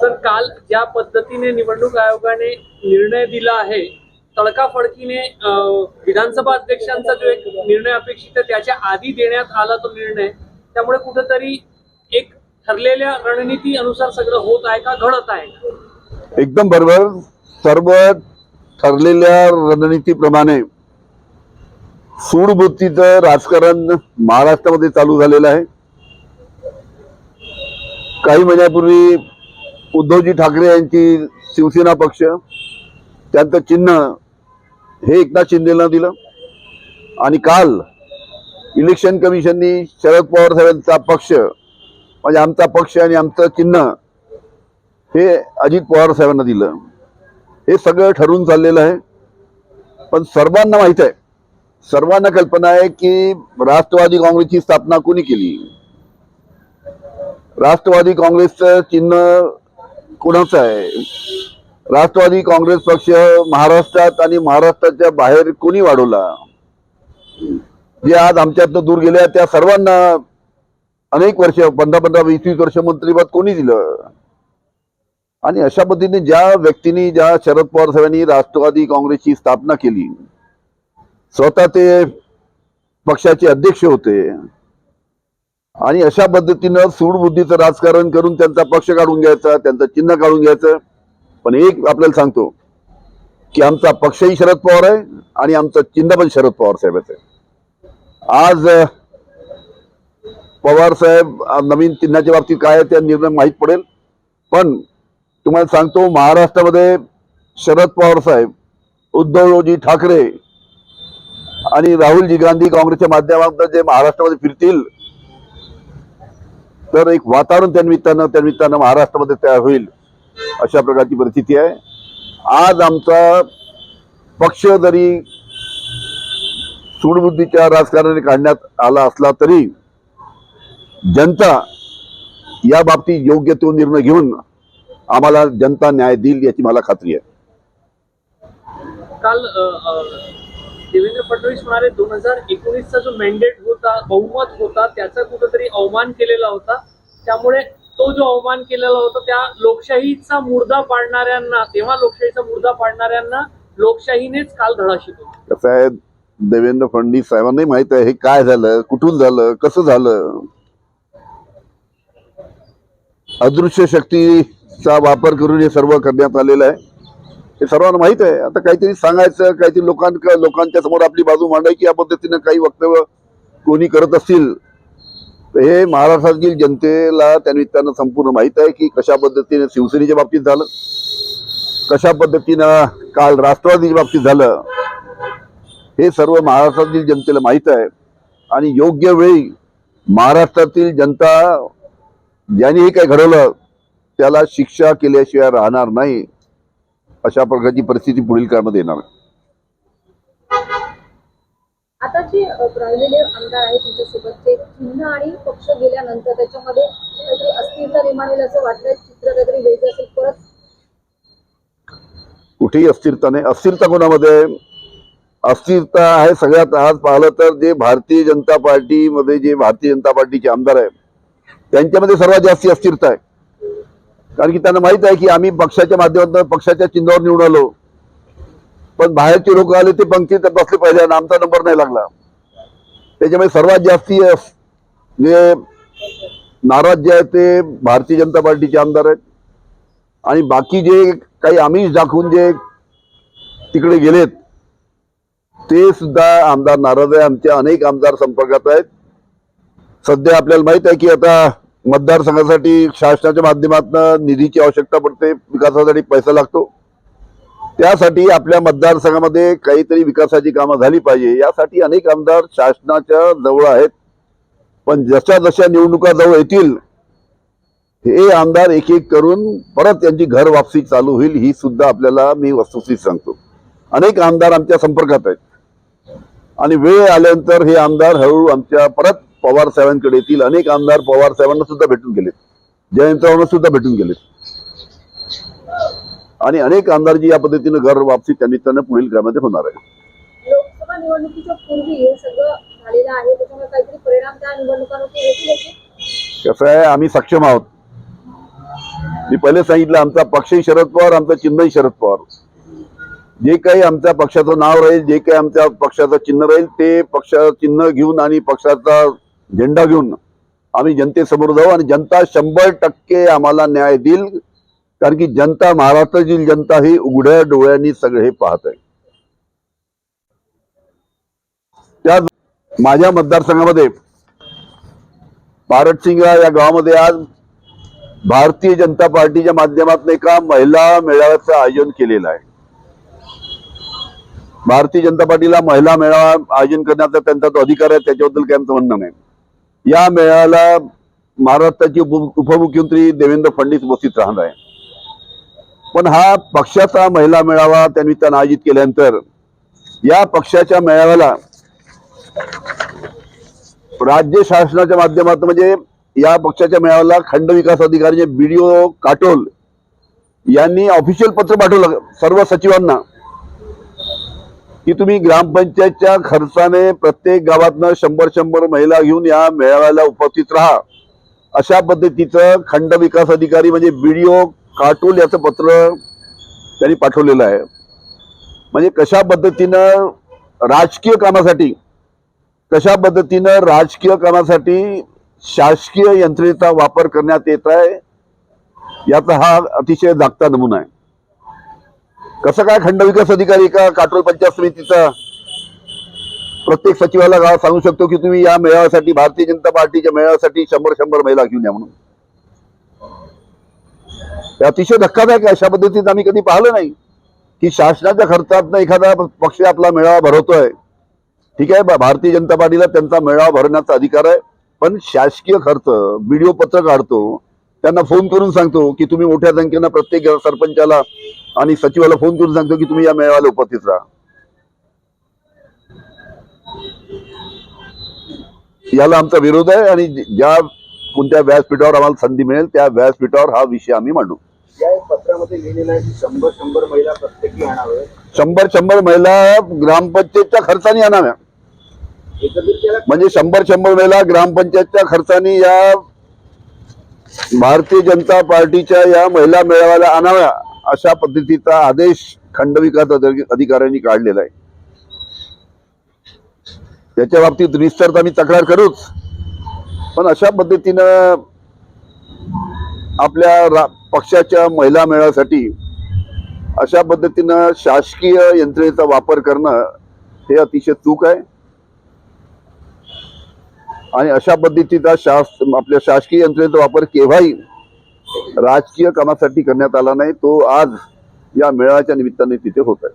Sir, काल ज्या पद्धतीने निवडणूक आयोगाने निर्णय दिला आहे, तडकाफडकीने विधानसभा अध्यक्षांचा जो एक निर्णय अपेक्षित आहे त्याच्या आधी देण्यात आला तो निर्णय, त्यामुळे कुठेतरी एक ठरलेल्या रणनीती अनुसार सगळं होत आहे का, घडत आहे? एकदम बरोबर. सर्व ठरलेल्या रणनीतीप्रमाणे सूडबुद्धीचं राजकारण महाराष्ट्रामध्ये चालू झालेलं आहे. काही महिन्यापूर्वी उद्धवजी ठाकरे यांची शिवसेना पक्ष, त्यांचं चिन्ह हे एकनाथ शिंदेला दिलं आणि काल इलेक्शन कमिशननी शरद पवार साहेबांचा पक्ष म्हणजे आमचा पक्ष आणि आमचं चिन्ह हे अजित पवार साहेबांना दिलं. हे सगळं ठरवून चाललेलं आहे. पण सर्वांना माहित आहे, सर्वांना कल्पना आहे की राष्ट्रवादी काँग्रेसची स्थापना कोणी केली, राष्ट्रवादी काँग्रेसचं चिन्ह कोणाचं आहे, राष्ट्रवादी काँग्रेस पक्ष महाराष्ट्रात आणि महाराष्ट्राच्या बाहेर कोणी वाढवला. जे आज आमच्यातनं दूर गेले त्या सर्वांना अनेक वर्ष 15-15, 20-20 वर्ष मंत्रिपद कोणी दिलं. आणि अशा पद्धतीने ज्या व्यक्तींनी, ज्या शरद पवार साहेबांनी राष्ट्रवादी काँग्रेसची स्थापना केली, स्वतः ते पक्षाचे अध्यक्ष होते आणि अशा पद्धतीनं सूडबुद्धीचं राजकारण करून त्यांचा पक्ष काढून घ्यायचा, त्यांचं चिन्ह काढून घ्यायचं. पण एक आपल्याला सांगतो की आमचा पक्षही शरद पवार आहे आणि आमचं चिन्ह पण शरद पवार साहेबांचं आहे. आज पवार साहेब नवीन चिन्हाच्या बाबतीत काय आहे त्या निर्णय माहीत पडेल. पण तुम्हाला सांगतो, महाराष्ट्रामध्ये शरद पवार साहेब, उद्धवजी ठाकरे आणि राहुलजी गांधी काँग्रेसच्या माध्यमातून जे महाराष्ट्रामध्ये फिरतील तर एक वातावरण त्या निमित्तानं महाराष्ट्रामध्ये तयार होईल, अशा प्रकारची परिस्थिती आहे. आज आमचा पक्ष जरी सूडबुद्धीच्या राजकारणाने काढण्यात आला असला तरी जनता या बाबतीत योग्य तो निर्णय घेऊन आम्हाला जनता न्याय देईल याची मला खात्री आहे. काल देवेंद्र फडणवीस म्हणाले 2019चा जो मॅन्डेट होता, बहुमत होता, त्याचा कुठेतरी अवमान केलेला होता. त्यामुळे तो जो अवमान केलेला होता त्या लोकशाहीचा मुर्दा पाडणाऱ्यांना, तेव्हा लोकशाहीचा मुर्दा पाडणाऱ्यांना लोकशाहीनेच काल धडा शिकवला. कसं आहे, देवेंद्र फडणवीस साहेबांनाही माहित आहे हे काय झालं, कुठून झालं, कसं झालं. अदृश्य शक्तीचा वापर करून हे सर्व करण्यात आलेलं आहे. हे सर्वांना माहित आहे. आता काहीतरी सांगायचं, काहीतरी लोकांच्या समोर आपली बाजू मांडायची या पद्धतीनं काही वक्तव्य कोणी करत असतील तर हे महाराष्ट्रातील जनतेला त्या निमित्तानं संपूर्ण माहित आहे की कशा पद्धतीने शिवसेनेच्या बाबतीत झालं, कशा पद्धतीनं काल राष्ट्रवादीच्या बाबतीत झालं. हे सर्व महाराष्ट्रातील जनतेला माहित आहे आणि योग्य वेळी महाराष्ट्रातील जनता ज्यांनी हे काही घडवलं त्याला शिक्षा केल्याशिवाय राहणार नाही, अशा प्रकारची परिस्थिती पुढील काळामध्ये येणार आहे. आता जे राहिलेले आमदार आहेत तुमच्यासोबत, ते चिन्ह आणि पक्ष गेल्यानंतर त्याच्यामध्ये काहीतरी अस्थिरता निर्माण होईल असं वाटतं, चित्र काहीतरी वेगळं असेल. परत कुठेही अस्थिरता नाही. अस्थिरता कोणामध्ये? अस्थिरता आहे सगळ्यात आज पाहिलं तर जे भारतीय जनता पार्टीमध्ये जे भारतीय जनता पार्टीचे आमदार आहेत त्यांच्यामध्ये सर्वात जास्त अस्थिरता आहे. कारण की त्यांना माहित आहे की आम्ही पक्षाच्या माध्यमातून पक्षाच्या चिन्हावर निवडून आलो, पण बाहेरचे लोक आले ते पंक्तीत बसले पाहिजे आणि आमचा नंबर नाही लागला. त्याच्यामुळे सर्वात जास्ती जे नाराज जे आहेत ते भारतीय जनता पार्टीचे आमदार आहेत आणि बाकी जे काही आमिष दाखवून जे तिकडे गेलेत ते सुद्धा आमदार नाराज आहे. आमचे अनेक आमदार संपर्कात आहेत. सध्या आपल्याला माहित आहे की आता मतदारसंघासाठी शासनाच्या माध्यमातून निधीची आवश्यकता पडते, विकासासाठी पैसा लागतो. त्यासाठी आपल्या मतदारसंघामध्ये काहीतरी विकासाची कामं झाली पाहिजे यासाठी अनेक आमदार शासनाच्या जवळ आहेत. पण जशा जशा निवडणुका जवळ येतील हे आमदार एक एक करून परत त्यांची घर वापसी चालू होईल, ही सुद्धा आपल्याला मी वस्तुस्थिती सांगतो. अनेक आमदार आमच्या संपर्कात आहेत आणि वेळ आल्यानंतर हे आमदार हळूहळू आमच्या परत पवार साहेबांकडे येतील. अनेक आमदार पवार साहेबांना सुद्धा भेटून गेलेत, जयंत चव्हाणांना सुद्धा भेटून गेलेत आणि अनेक आमदार जी या पद्धतीने घर वापसी त्या निमित्तानं पुढील काळामध्ये होणार आहे. लोकसभा निवडणुकीच्या पूर्वी हे सगळं झालेलं आहे, त्याच्यामुळे काहीतरी परिणाम त्या निवडणुकांवरती होतील. कसं आहे, आम्ही सक्षम आहोत. मी पहिले सांगितलं, आमचा पक्षही शरद पवार, आमचं चिन्हही शरद पवार. जे काही आमच्या पक्षाचं नाव राहील, जे काही आमच्या पक्षाचं चिन्ह राहील, ते पक्षाचं चिन्ह घेऊन आणि पक्षाचा झेंडा घेऊन आम्ही जनतेसमोर जाऊ आणि जनता 100% आम्हाला न्याय देईल. कारण की जनता, महाराष्ट्राची जनता ही उघड्या डोळ्यांनी सगळे हे पाहत आहे. त्या माझ्या मतदारसंघामध्ये पारटसिंगा या गावामध्ये आज भारतीय जनता पार्टीच्या माध्यमातून एका महिला मेळाव्याचं आयोजन केलेलं आहे. भारतीय जनता पार्टीला महिला मेळावा आयोजन करण्याचा त्यांचा तो अधिकार आहे, त्याच्याबद्दल काही आमचं म्हणणं नाही. या मेळाव्याला महाराष्ट्राचे उपमुख्यमंत्री देवेंद्र फडणवीस उपस्थित राहणार आहे. पण हा पक्षाचा महिला मेळावा त्यानिमित्तानं आयोजित केल्यानंतर या पक्षाच्या मेळाव्याला राज्य शासनाच्या माध्यमातून म्हणजे या पक्षाच्या मेळाव्याला खंड विकास अधिकारी BDO काटोल यांनी ऑफिशियल पत्र पाठवलं सर्व सचिवांना की तुम्ही ग्रामपंचायतच्या खर्चाने प्रत्येक गावातनं 100 महिला घेऊन या मेळाव्याला उपस्थित राहा, अशा पद्धतीचं खंड विकास अधिकारी म्हणजे BDO काटोल याचं पत्र त्यांनी पाठवलेलं आहे. म्हणजे कशा पद्धतीनं राजकीय कामासाठी शासकीय यंत्रणेचा वापर करण्यात येत आहे, याचा हा अतिशय जागता नमुना आहे. कसं काय खंड विकास अधिकारी का काटोल पंचायत समितीचा प्रत्येक सचिवाला गाव सांगू शकतो की तुम्ही या मेळाव्यासाठी, भारतीय जनता पार्टीच्या मेळाव्यासाठी 100 महिला घेऊन या म्हणून? हे अतिशय धक्कादायक आहे. अशा पद्धतीत आम्ही कधी पाहिलं नाही की शासनाच्या खर्चातनं एखादा पक्ष आपला मेळावा भरवतोय. ठीक आहे, भारतीय जनता पार्टीला त्यांचा मेळावा भरण्याचा अधिकार आहे, पण शासकीय खर्च BDO पत्र काढतो, त्यांना फोन करून सांगतो की तुम्ही मोठ्या संख्येनं प्रत्येक सरपंचाला आणि सचिवाला फोन करून सांगतो की तुम्ही या मेळाव्याला उपस्थित राहा. याला आमचा विरोध आहे आणि ज्या कोणत्या व्यासपीठावर आम्हाला संधी मिळेल त्या व्यासपीठावर हा विषय आम्ही मांडू. या पत्रामध्ये लिहिलेलं आहे की 100 महिला प्रत्येकी आणावे. 100 महिला ग्रामपंचायतच्या खर्चाने आणाव्या. म्हणजे 100 महिला ग्रामपंचायतच्या खर्चाने या भारतीय जनता पार्टीच्या या महिला मेळाव्याला आणाव्या, अशा पद्धतीचा आदेश खंड विकास अधिकाऱ्यांनी काढलेला आहे. त्याच्या बाबतीत निश्चित आम्ही तक्रार करूच, पण अशा पद्धतीनं आपल्या पक्षाच्या महिला मेळाव्यासाठी अशा पद्धतीनं शासकीय यंत्रणेचा वापर करणं हे अतिशय चूक आहे. आणि अशा पद्धतीचा आपल्या शासकीय यंत्रणेचा वापर केव्हाही राजकीय कामासाठी करण्यात आला नाही. तो आज या मेळाव्याच्या निमित्ताने तिथे होत आहे.